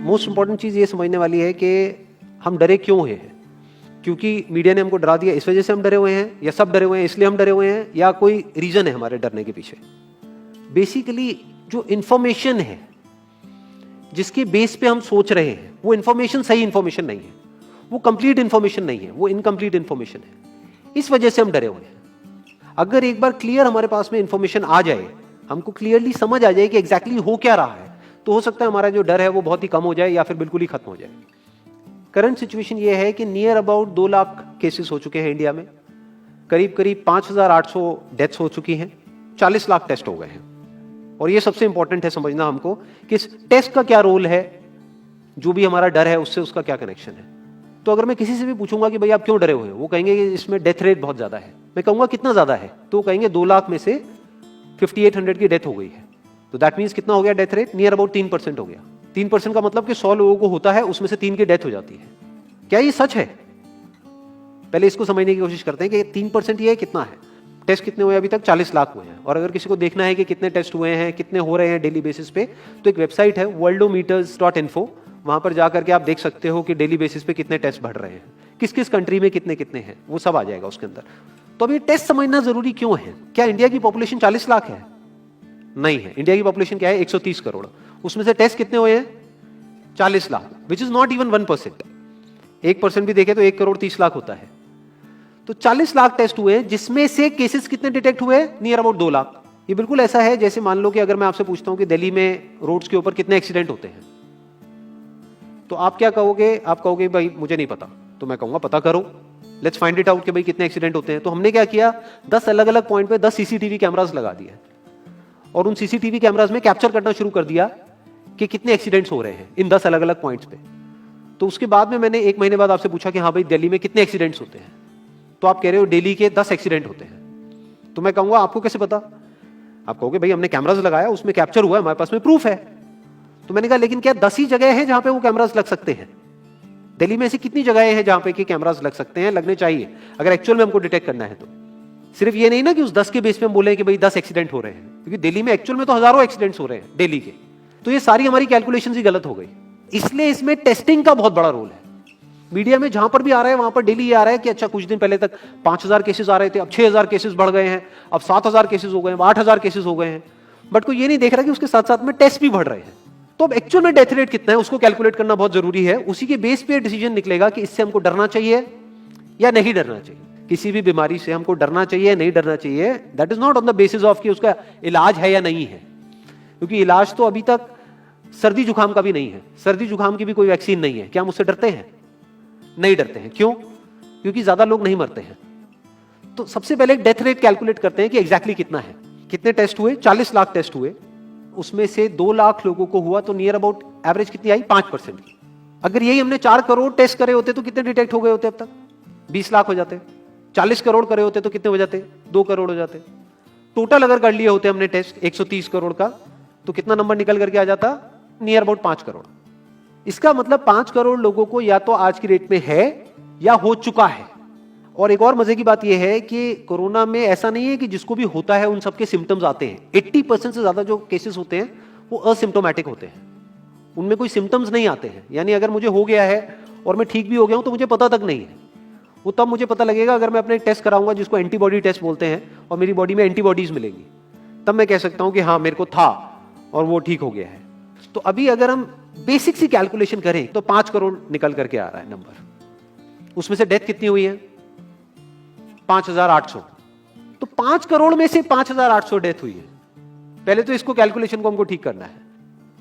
Most important चीज़ ये समझने वाली है कि हम डरे क्यों हैं। क्योंकि मीडिया ने हमको डरा दिया इस वजह से हम डरे हुए हैं, या सब डरे हुए हैं इसलिए हम डरे हुए हैं, या कोई रीजन है हमारे डरने के पीछे। बेसिकली जो इंफॉर्मेशन है जिसके बेस पे हम सोच रहे हैं वो इंफॉर्मेशन सही इंफॉर्मेशन नहीं है, वो कंप्लीट इंफॉर्मेशन नहीं है, वो इनकम्प्लीट इंफॉर्मेशन है। इस वजह से हम डरे हुए हैं। अगर एक बार क्लियर हमारे पास में इंफॉर्मेशन आ जाए, हमको क्लियरली समझ आ जाए कि एग्जैक्टली हो क्या रहा है, तो हो सकता है हमारा जो डर है वो बहुत ही कम हो जाए या फिर बिल्कुल ही खत्म हो जाए। करंट सिचुएशन ये है कि नियर अबाउट 2 लाख केसेस हो चुके हैं इंडिया में, करीब करीब 5,800 डेथ्स हो चुकी हैं, 40 लाख टेस्ट हो गए हैं। और ये सबसे इंपॉर्टेंट है समझना हमको कि इस टेस्ट का क्या रोल है, जो भी हमारा डर है उससे उसका क्या कनेक्शन है। तो अगर मैं किसी से भी पूछूंगा कि भाई आप क्यों डरे हुए हो, वो कहेंगे कि इसमें डेथ रेट बहुत ज्यादा है। मैं कहूंगा कितना ज्यादा है, तो वो कहेंगे 2 लाख में से 5800 की डेथ हो गई है। तो दैट मीन्स कितना हो गया डेथ रेट, नियर अबाउट 3% हो गया। 3% का मतलब कि 100 लोगों को होता है, उसमें से 3 की डेथ हो जाती है। क्या ये सच है? पहले इसको समझने की कोशिश करते हैं कि 3% ये कितना है। टेस्ट कितने हुए अभी तक? 40 लाख हुए हैं। और अगर किसी को देखना है कि कितने टेस्ट हुए हैं, कितने हो रहे हैं डेली बेसिस पे, तो एक वेबसाइट है worldometers.info, वहां पर जाकर के आप देख सकते हो कि डेली बेसिस पे कितने टेस्ट बढ़ रहे हैं, किस किस कंट्री में कितने कितने हैं, वो सब आ जाएगा उसके अंदर। तो अभी टेस्ट समझना जरूरी क्यों है? क्या इंडिया की पॉपुलेशन 40 लाख है? नहीं है। इंडिया की पॉपुलेशन क्या है? 130 करोड़। उसमें से टेस्ट कितने हुए हैं? 40 lakh, which is not even 1%। 1% भी देखे तो 1 करोड़ 30 लाख होता है। तो 40 लाख टेस्ट हुए, जिसमें से केसेस कितने डिटेक्ट हुए? Near about 2 lakh. ये बिल्कुल ऐसा है जैसे मान लो कि अगर मैं आपसे पूछता हूं कि दिल्ली में रोड्स के ऊपर कितने एक्सीडेंट होते हैं, तो आप क्या कहोगे? आप कहोगे भाई मुझे नहीं पता। तो मैं कहूंगा पता करो, लेट्स फाइंड इट आउट कि भाई कितने एक्सीडेंट होते हैं। तो हमने क्या किया, 10 अलग अलग पॉइंट पे 10 सीसीटीवी कैमरास लगा दिए और उन सीसीटीवी कैमरास में कैप्चर करना शुरू कर दिया कि कितने एक्सीडेंट्स हो रहे हैं इन 10 अलग अलग पॉइंट्स पे। तो उसके बाद में मैंने 1 महीने बाद आपसे पूछा कि हाँ भाई दिल्ली में कितने एक्सीडेंट्स होते हैं, तो आप कह रहे हो दिल्ली के 10 एक्सीडेंट होते हैं। तो मैं कहूंगा आपको कैसे पता? आप कहोगे भाई हमने कैमरास लगाया, उसमें कैप्चर हुआ है, हमारे पास में प्रूफ है। तो मैंने कहा लेकिन क्या 10 ही जगह है जहां पे वो कैमरास लग सकते हैं? दिल्ली में ऐसी कितनी जगहें हैं जहां पे कि कैमरास लग सकते हैं, लगने चाहिए अगर एक्चुअल में हमको डिटेक्ट करना है। तो सिर्फ ये नहीं ना कि उस 10 के बेस पे हम बोले कि भाई 10 एक्सीडेंट हो रहे हैं, क्योंकि दिल्ली में एक्चुअल में तो हजारों एक्सीडेंट्स हो रहे हैं डेली के। तो ये सारी हमारी कैलकुलेशन ही गलत हो गई। इसलिए इसमें टेस्टिंग का बहुत बड़ा रोल है। मीडिया में जहां पर भी आ रहा है वहां पर डेली ये आ रहा है कि अच्छा कुछ दिन पहले तक 5,000 केसेस आ रहे थे, अब 6,000 केसेस बढ़ गए हैं, अब 7,000 केसेस हो गए हैं, 8,000 केसेस हो गए हैं। बट कोई ये नहीं देख रहा कि उसके साथ साथ में टेस्ट भी बढ़ रहे हैं। तो अब एक्चुअल में डेथ रेट कितना है उसको कैलकुलेट करना बहुत जरूरी है। उसी के बेस पे डिसीजन निकलेगा कि इससे हमको डरना चाहिए या नहीं डरना चाहिए। किसी भी बीमारी से हमको डरना चाहिए नहीं डरना चाहिए, that is not on the basis of कि उसका इलाज है या नहीं है, क्योंकि इलाज तो अभी तक सर्दी जुकाम का भी नहीं है, सर्दी जुकाम की भी कोई वैक्सीन नहीं है। क्या हम उससे डरते हैं? नहीं डरते हैं। क्यों? क्योंकि ज्यादा लोग नहीं मरते हैं। तो सबसे पहले डेथ रेट कैलकुलेट करते हैं कि एग्जैक्टली कितना है। कितने टेस्ट हुए? 40 लाख टेस्ट हुए, उसमें से 2 लाख लोगों को हुआ, तो नियर अबाउट एवरेज कितनी आई? 5% की। अगर यही हमने 4 करोड़ टेस्ट करे होते तो कितने डिटेक्ट हो गए होते? अब तक 20 लाख हो जाते। 40 करोड़ करे होते तो कितने हो जाते? 2 करोड़ हो जाते। टोटल अगर कर लिए होते हमने टेस्ट 130 करोड़ का, तो कितना नंबर निकल करके आ जाता? Near about 5 crore. इसका मतलब 5 करोड़ लोगों को या तो आज की डेट में है या हो चुका है। और एक और मजे की बात यह है कि कोरोना में ऐसा नहीं है कि जिसको भी होता है उन सबके सिम्टम्स आते हैं। 80% से ज्यादा जो केसेस होते हैं वो असिम्टोमेटिक होते हैं, उनमें कोई सिम्टम्स नहीं आते हैं। यानी अगर मुझे हो गया है और मैं ठीक भी हो गया हूं तो मुझे पता तक नहीं है। वो तब मुझे पता लगेगा अगर मैं अपने एक टेस्ट कराऊंगा जिसको एंटीबॉडी टेस्ट बोलते हैं, और मेरी बॉडी में एंटीबॉडीज मिलेंगी, तब मैं कह सकता हूं कि हाँ मेरे को था और वो ठीक हो गया है। तो अभी अगर हम बेसिक सी कैलकुलेशन करें तो 5 करोड़ निकल करके आ रहा है नंबर। उसमें से डेथ कितनी हुई है? 5,800। तो 5 करोड़ में से 5,800 डेथ हुई है। पहले तो इसको कैलकुलेशन को हमको ठीक करना है।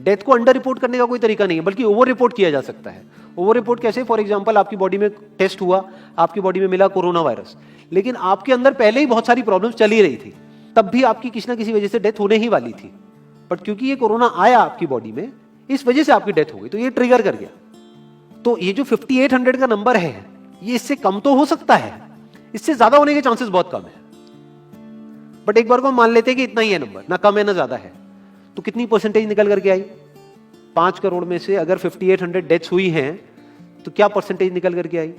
डेथ को अंडर रिपोर्ट करने का कोई तरीका नहीं है, बल्कि ओवर रिपोर्ट किया जा सकता है। ओवर रिपोर्ट कैसे? फॉर एग्जांपल आपकी बॉडी में टेस्ट हुआ, आपकी बॉडी में मिला कोरोना वायरस, लेकिन आपके अंदर पहले ही बहुत सारी प्रॉब्लम्स चली रही थी, तब भी आपकी किसी ना किसी वजह से डेथ होने ही वाली थी। बट क्योंकि ये कोरोना आया आपकी बॉडी में, इस वजह से आपकी डेथ हो गई, तो ये ट्रिगर कर गया। तो ये जो 5800 का नंबर है, ये इससे कम तो हो सकता है, इससे ज्यादा होने के चांसेस बहुत कम है। बट एक बार को हम मान लेते हैं कि इतना ही है नंबर, ना कम है ना ज्यादा है, तो कितनी परसेंटेज निकल करके आई? 5 करोड़ में से अगर 5800 डेथ्स हुई हैं तो क्या परसेंटेज निकल करके आई?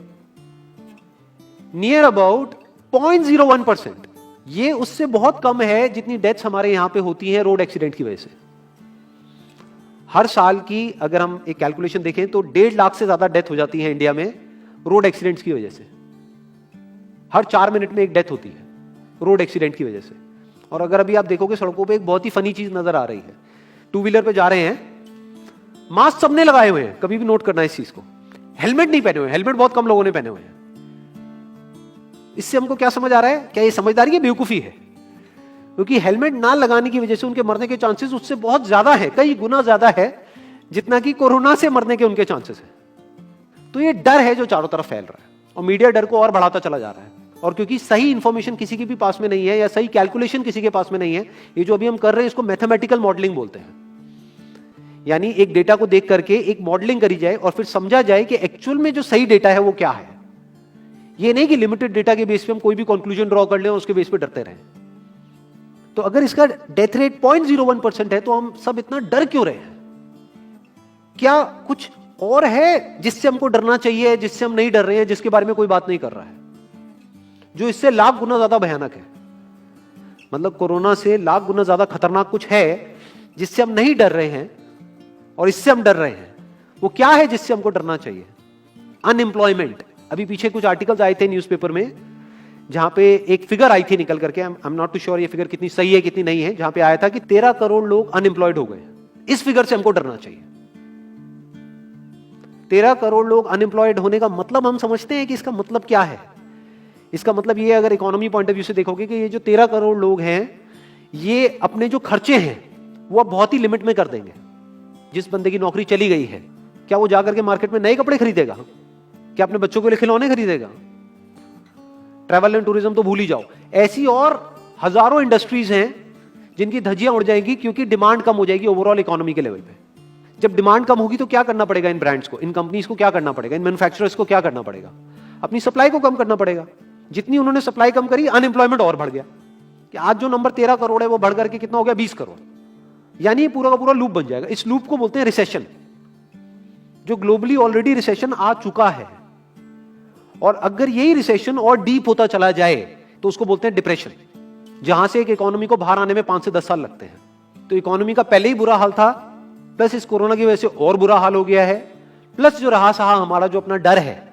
Near about 0.01%। ये उससे बहुत कम है जितनी डेथ्स हमारे यहां पे होती हैं रोड एक्सीडेंट की वजह से। हर साल की अगर हम एक कैलकुलेशन देखें तो 1.5 लाख से ज्यादा डेथ हो जाती है इंडिया में रोड एक्सीडेंट्स की वजह से। हर 4 मिनट में एक डेथ होती है रोड एक्सीडेंट की वजह से। और अगर अभी आप देखोगे सड़कों पे एक बहुत ही फनी चीज नजर आ रही है, टू व्हीलर पे जा रहे हैं, मास्क सबने लगाए हुए हैं, कभी भी नोट करना इस चीज को, हेलमेट नहीं पहने हुए, हेलमेट बहुत कम लोगों ने पहने हुए हैं। इससे हमको क्या समझ आ रहा है, क्या ये समझदारी है, बेवकूफी है? क्योंकि हेलमेट ना लगाने की वजह से उनके मरने के चांसेस उससे बहुत ज्यादा है, कई गुना ज्यादा है जितना कि कोरोना से मरने के उनके चांसेस है। तो ये डर है जो चारों तरफ फैल रहा है और मीडिया डर को और बढ़ाता चला जा रहा है। और क्योंकि सही इंफॉर्मेशन किसी के भी पास में नहीं है या सही कैलकुलेशन किसी के पास में नहीं है, ये जो अभी हम कर रहे हैं इसको मैथमेटिकल मॉडलिंग बोलते हैं। यानी एक डेटा को देख करके एक मॉडलिंग करी जाए और फिर समझा जाए कि एक्चुअल में जो सही डेटा है वो क्या है। ये नहीं कि लिमिटेड डेटा के बेस पे हम कोई भी कंक्लूजन ड्रॉ कर लें और उसके बेस पे डरते रहें। तो अगर इसका डेथ रेट 0.01% है तो हम सब इतना डर क्यों रहे हैं? क्या कुछ और है जिससे हमको डरना चाहिए, जिससे हम नहीं डर रहे हैं, जिसके बारे में कोई बात नहीं कर रहा है, जो इससे लाख गुना ज्यादा भयानक है? मतलब कोरोना से लाख गुना ज्यादा खतरनाक कुछ है जिससे हम नहीं डर रहे हैं और इससे हम डर रहे हैं। वो क्या है जिससे हमको डरना चाहिए? अनएम्प्लॉयमेंट। अभी पीछे कुछ आर्टिकल्स आए थे न्यूज़पेपर में जहां पे एक फिगर आई थी निकल करके, I am not too sure ये फिगर कितनी सही है कितनी नहीं है, जहां पे आया था कि 13 करोड़ लोग अनएम्प्लॉयड हो गए। इस फिगर से हमको डरना चाहिए। 13 करोड़ लोग अनएम्प्लॉयड होने का मतलब हम समझते हैं कि इसका मतलब क्या है? इसका मतलब ये, अगर इकोनॉमी पॉइंट ऑफ व्यू से देखोगे, कि ये जो 13 करोड़ लोग हैं ये अपने जो खर्चे हैं वो अब बहुत ही लिमिट में कर देंगे। जिस बंदे की नौकरी चली गई है, क्या वो जाकर के मार्केट में नए कपड़े खरीदेगा? क्या अपने बच्चों के लिए खिलौने खरीदेगा? ट्रैवल एंड टूरिज्म तो भूल ही जाओ। ऐसी और हजारों इंडस्ट्रीज हैं जिनकी धज्जियां उड़ जाएंगी क्योंकि डिमांड कम हो जाएगी ओवरऑल इकोनॉमी के लेवल पे। जब डिमांड कम होगी तो क्या करना पड़ेगा इन ब्रांड्स को, इन कंपनीज को क्या करना पड़ेगा, इन मैन्युफैक्चरर्स को क्या करना पड़ेगा? अपनी सप्लाई को कम करना पड़ेगा। जितनी उन्होंने सप्लाई कम करी, अनएम्प्लॉयमेंट और बढ़ गया कि आज जो नंबर 13 करोड़ है वो बढ़ करके कितना हो गया, 20 करोड़। यानी पूरा का पूरा लूप बन जाएगा। इस लूप को बोलते हैं रिसेशन, जो ग्लोबली ऑलरेडी रिसेशन आ चुका है। और अगर यही रिसेशन और डीप होता चला जाए तो उसको बोलते हैं डिप्रेशन, जहां से एक इकोनॉमी को बाहर आने में 5 से 10 साल लगते हैं। तो इकोनॉमी का पहले ही बुरा हाल था, प्लस इस कोरोना की वजह से और बुरा हाल हो गया है, प्लस जो रहा सहा हमारा जो अपना डर है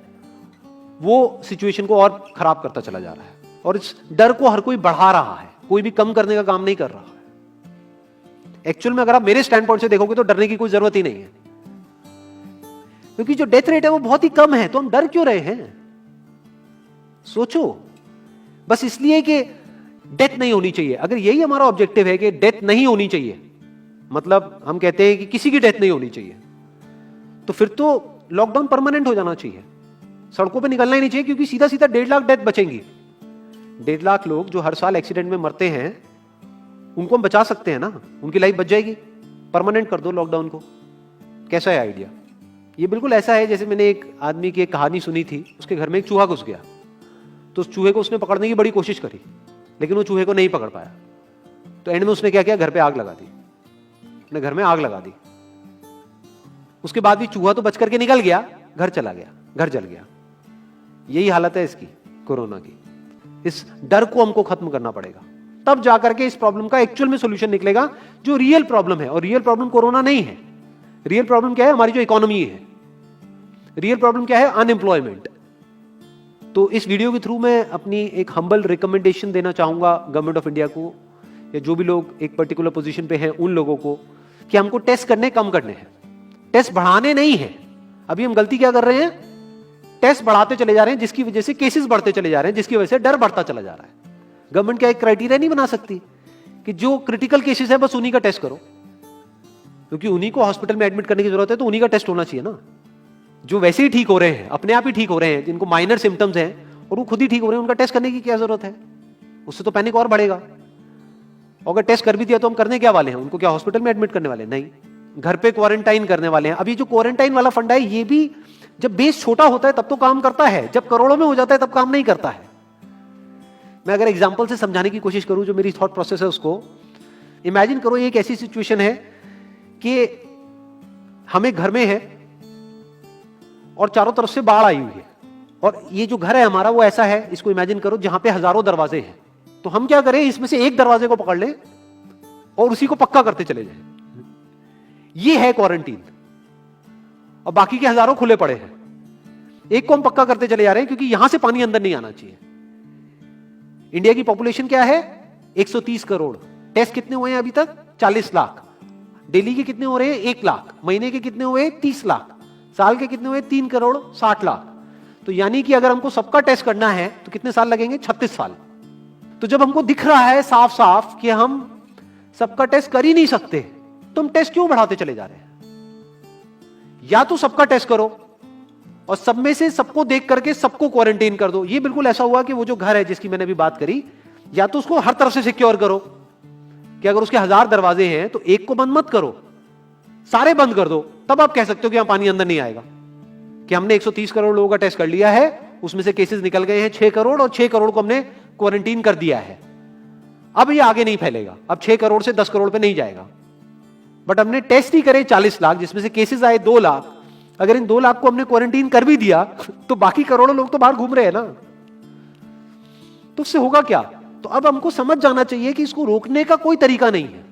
वो सिचुएशन को और खराब करता चला जा रहा है। और इस डर को हर कोई बढ़ा रहा है, कोई भी कम करने का काम नहीं कर रहा है। एक्चुअल में अगर आप मेरे स्टैंड पॉइंट से देखोगे तो डरने की कोई जरूरत ही नहीं है, क्योंकि जो डेथ रेट है वो बहुत ही कम है। तो हम डर क्यों रहे हैं? सोचो। बस इसलिए कि डेथ नहीं होनी चाहिए। अगर यही हमारा ऑब्जेक्टिव है कि डेथ नहीं होनी चाहिए, मतलब हम कहते हैं कि किसी की डेथ नहीं होनी चाहिए, तो फिर तो लॉकडाउन परमानेंट हो जाना चाहिए, सड़कों पे निकलना ही नहीं चाहिए, क्योंकि सीधा सीधा 1.5 लाख डेथ बचेंगी। 1.5 लाख लोग जो हर साल एक्सीडेंट में मरते हैं उनको हम बचा सकते हैं ना, उनकी लाइफ बच जाएगी। परमानेंट कर दो लॉकडाउन को। कैसा है आइडिया? ये बिल्कुल ऐसा है जैसे मैंने एक आदमी की एक कहानी सुनी थी, उसके घर में एक चूहा घुस गया, तो उस चूहे को उसने पकड़ने की बड़ी कोशिश करी, लेकिन वो चूहे को नहीं पकड़ पाया। तो एंड में उसने क्या किया, घर पे आग लगा दी, अपने घर में आग लगा दी। उसके बाद भी चूहा तो बच करके निकल गया, घर चला गया, घर जल गया। यही हालत है इसकी, कोरोना की। इस डर को हमको खत्म करना पड़ेगा, तब जाकर के इस प्रॉब्लम का एक्चुअल में सॉल्यूशन निकलेगा, जो रियल प्रॉब्लम है। और रियल प्रॉब्लम कोरोना नहीं है। रियल प्रॉब्लम क्या है? हमारी जो इकोनॉमी है। रियल प्रॉब्लम क्या है? अनएम्प्लॉयमेंट। तो इस वीडियो के थ्रू मैं अपनी एक हम्बल रिकमेंडेशन देना चाहूंगा गवर्नमेंट ऑफ इंडिया को, या जो भी लोग एक पर्टिकुलर पोजीशन पे हैं उन लोगों को, कि हमको टेस्ट करने कम करने हैं, टेस्ट बढ़ाने नहीं है। अभी हम गलती क्या कर रहे हैं? टेस्ट बढ़ाते चले जा रहे हैं, जिसकी वजह से केसेस बढ़ते चले जा रहे हैं, जिसकी वजह से डर बढ़ता चला जा रहा है। गवर्नमेंट क्या एक क्राइटेरिया नहीं बना सकती कि जो क्रिटिकल केसेस है बस उन्हीं का टेस्ट करो, क्योंकि उन्हीं को हॉस्पिटल में एडमिट करने की जरूरत है, तो उन्हीं का टेस्ट होना चाहिए ना। जो वैसे ही ठीक हो रहे हैं, अपने आप ही ठीक हो रहे हैं, जिनको माइनर सिम्टम्स हैं और वो खुद ही ठीक हो रहे हैं, उनका टेस्ट करने की क्या जरूरत है? उससे तो पैनिक और बढ़ेगा। और अगर टेस्ट कर भी दिया तो हम करने क्या वाले हैं? उनको क्या हॉस्पिटल में एडमिट करने वाले? नहीं, घर पे क्वारंटाइन करने वाले हैं। अभी जो क्वारंटाइन वाला फंडा है, ये भी जब बेस छोटा होता है तब तो काम करता है, जब करोड़ों में हो जाता है तब काम नहीं करता है। मैं अगर एग्जांपल से समझाने की कोशिश करूं, जो मेरी थॉट प्रोसेस है उसको इमेजिन करो। ये एक ऐसी सिचुएशन है कि हम एक घर में है और चारों तरफ से बाढ़ आई हुई है, और ये जो घर है हमारा वो ऐसा है, इसको इमेजिन करो, जहां पे हजारों दरवाजे हैं। तो हम क्या करें, इसमें से एक दरवाजे को पकड़ लें और उसी को पक्का करते चले जाएं। ये है क्वारंटीन, और बाकी के हजारों खुले पड़े हैं। एक को हम पक्का करते चले जा रहे हैं, क्योंकि यहां से पानी अंदर नहीं आना चाहिए। इंडिया की पॉपुलेशन क्या है? 130 करोड़। टेस्ट कितने हुए हैं अभी तक? 40 लाख। दिल्ली के कितने हो रहे हैं? 1 लाख। महीने के कितने हुए? 30 लाख। साल के कितने हुए? 3 करोड़ 60 लाख। तो यानी कि अगर हमको सबका टेस्ट करना है तो कितने साल लगेंगे? 36 साल। तो जब हमको दिख रहा है साफ साफ कि हम सबका टेस्ट कर ही नहीं सकते, तो हम टेस्ट क्यों बढ़ाते चले जा रहे हैं? या तो सबका टेस्ट करो और सब में से सबको देख करके सबको क्वारंटाइन कर दो। ये बिल्कुल ऐसा हुआ कि वो जो घर है जिसकी मैंने अभी बात करी, या तो उसको हर तरफ से सिक्योर करो कि अगर उसके 1000 दरवाजे हैं तो एक को बंद मत करो, सारे बंद कर दो। तब आप कह सकते हो कि यहां पानी अंदर नहीं आएगा, कि हमने 130 करोड़ लोगों का टेस्ट कर लिया है, उसमें से केसेस निकल गए हैं 6 करोड़, और 6 करोड़ को हमने क्वारंटीन कर दिया है। अब ये आगे नहीं फैलेगा, अब 6 करोड़ से 10 करोड़ पे नहीं जाएगा। बट हमने टेस्ट ही करे 40 लाख, जिसमें से केसेस आए 2 लाख। अगर इन 2 लाख को हमने क्वारंटीन कर भी दिया तो बाकी करोड़ों लोग तो बाहर घूम रहे हैं ना, तो उससे होगा क्या? तो अब हमको समझ जाना चाहिए कि इसको रोकने का कोई तरीका नहीं है।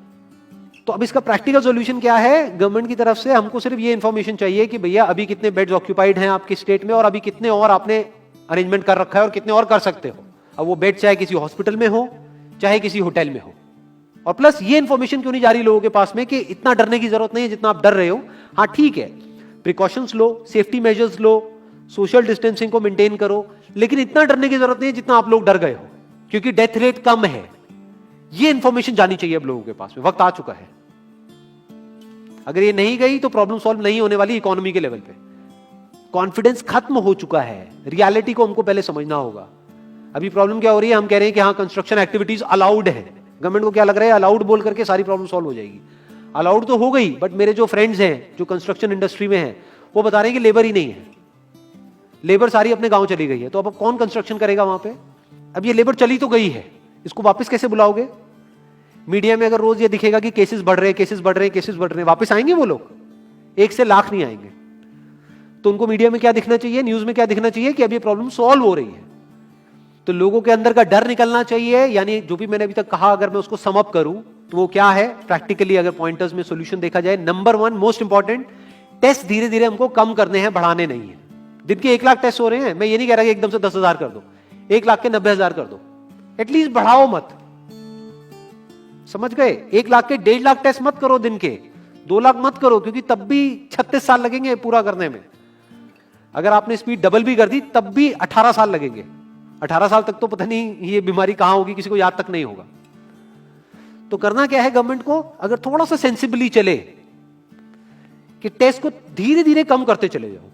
तो अब इसका प्रैक्टिकल सॉल्यूशन क्या है? गवर्नमेंट की तरफ से हमको सिर्फ ये इंफॉर्मेशन चाहिए कि भैया अभी कितने बेड्स ऑक्यूपाइड हैं आपके स्टेट में, और अभी कितने और आपने अरेंजमेंट कर रखा है, और कितने और कर सकते हो। अब वो बेड चाहे किसी हॉस्पिटल में हो चाहे किसी होटल में हो। और प्लस ये इंफॉर्मेशन क्यों नहीं जा रही लोगों के पास में कि इतना डरने की जरूरत नहीं है जितना आप डर रहे हो। हाँ ठीक है, प्रिकॉशंस लो, सेफ्टी मेजर्स लो, सोशल डिस्टेंसिंग को मेंटेन करो, लेकिन इतना डरने की जरूरत नहीं है जितना आप लोग डर गए हो, क्योंकि डेथ रेट कम है। ये इंफॉर्मेशन जानी चाहिए अब लोगों के पास में, वक्त आ चुका है। अगर ये नहीं गई तो प्रॉब्लम सॉल्व नहीं होने वाली इकोनॉमी के लेवल पे। कॉन्फिडेंस खत्म हो चुका है, रियलिटी को हमको पहले समझना होगा। अभी प्रॉब्लम क्या हो रही है? हम कह रहे हैं कि हाँ कंस्ट्रक्शन एक्टिविटीज अलाउड है। गवर्नमेंट को क्या लग रहा है? अलाउड बोल करके सारी प्रॉब्लम सॉल्व हो जाएगी। अलाउड तो हो गई, बट मेरे जो फ्रेंड्स हैं जो कंस्ट्रक्शन इंडस्ट्री में हैं, वो बता रहे हैं कि लेबर ही नहीं है, लेबर सारी अपने गांव चली गई है। तो अब कौन कंस्ट्रक्शन करेगा वहां पे? अब ये लेबर चली तो गई है, इसको वापस कैसे बुलाओगे? मीडिया में अगर रोज ये दिखेगा कि केसेस बढ़ रहे हैं, केसेस बढ़ रहे हैं, केसेस बढ़ रहे हैं, वापस आएंगे वो लोग? 1 से लाख नहीं आएंगे। तो उनको मीडिया में क्या दिखना चाहिए, न्यूज में क्या दिखना चाहिए? कि अब ये प्रॉब्लम सॉल्व हो रही है। तो लोगों के अंदर का डर निकलना चाहिए। यानी जो भी मैंने अभी तक कहा, अगर मैं उसको सम अप करूं तो वो क्या है प्रैक्टिकली, अगर पॉइंटर्स में सॉल्यूशन देखा जाए। नंबर 1 मोस्ट इंपॉर्टेंट, टेस्ट धीरे धीरे हमको कम करने हैं, बढ़ाने नहीं है। दिन के 1 लाख टेस्ट हो रहे हैं, मैं ये नहीं कह रहा कि एकदम से 10,000 कर दो, 1 लाख के 90,000 कर दो, एटलीस्ट बढ़ाओ मत। समझ गए? 1 लाख के 1.5 लाख टेस्ट मत करो दिन के, 2 लाख मत करो, क्योंकि तब भी 36 साल लगेंगे पूरा करने में। अगर आपने स्पीड डबल भी कर दी तब भी 18 साल लगेंगे। 18 साल तक तो पता नहीं ये बीमारी कहां होगी, किसी को याद तक नहीं होगा। तो करना क्या है गवर्नमेंट को? अगर थोड़ा सा सेंसिबली चले कि टेस्ट को धीरे धीरे कम करते चले जाओ,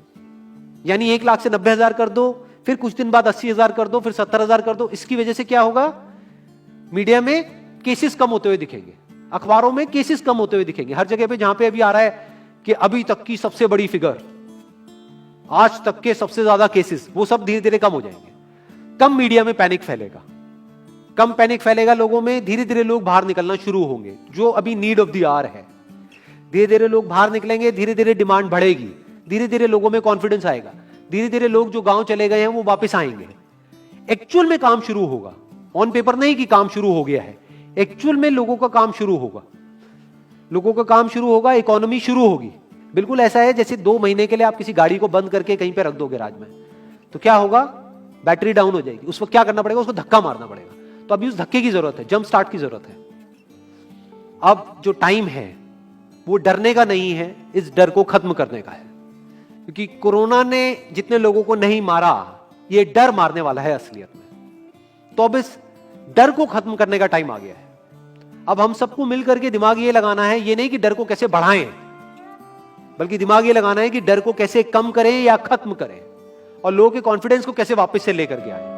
यानी 1 लाख से 90,000 कर दो, फिर कुछ दिन बाद 80,000 कर दो, फिर 70,000 कर दो। इसकी वजह से क्या होगा? मीडिया में केसेस कम होते हुए दिखेंगे, अखबारों में केसेस कम होते हुए दिखेंगे, हर जगह पे जहां पे अभी आ रहा है कि अभी तक की सबसे बड़ी फिगर, आज तक के सबसे ज्यादा केसेस, वो सब धीरे धीरे कम हो जाएंगे। कम मीडिया में पैनिक फैलेगा, कम पैनिक फैलेगा लोगों में, धीरे धीरे लोग बाहर निकलना शुरू होंगे, जो अभी नीड ऑफ द आवर है। धीरे धीरे लोग बाहर निकलेंगे, धीरे धीरे डिमांड बढ़ेगी, धीरे धीरे लोगों में कॉन्फिडेंस आएगा, धीरे धीरे लोग जो गांव चले गए हैं वो वापस आएंगे। एक्चुअल में काम शुरू होगा, ऑन पेपर नहीं कि काम शुरू हो गया है, एक्चुअल में लोगों का काम शुरू होगा, लोगों का काम शुरू होगा, इकोनॉमी शुरू होगी। बिल्कुल ऐसा है जैसे 2 महीने के लिए आप किसी गाड़ी को बंद करके कहीं पे रख दोगे राज में, तो क्या होगा? बैटरी डाउन हो जाएगी। उस वक्त क्या करना पड़ेगा? उसको धक्का मारना पड़ेगा। तो अभी उस धक्के की जरूरत है, जंप स्टार्ट की जरूरत है। अब जो टाइम है वो डरने का नहीं है, इस डर को खत्म करने का है। क्योंकि कोरोना ने जितने लोगों को नहीं मारा, ये डर मारने वाला है असलियत में। तो अब इस डर को खत्म करने का टाइम आ गया है। अब हम सबको मिलकर के दिमाग ये लगाना है, ये नहीं कि डर को कैसे बढ़ाएं, बल्कि दिमाग ये लगाना है कि डर को कैसे कम करें या खत्म करें, और लोगों के कॉन्फिडेंस को कैसे वापस से लेकर के आए।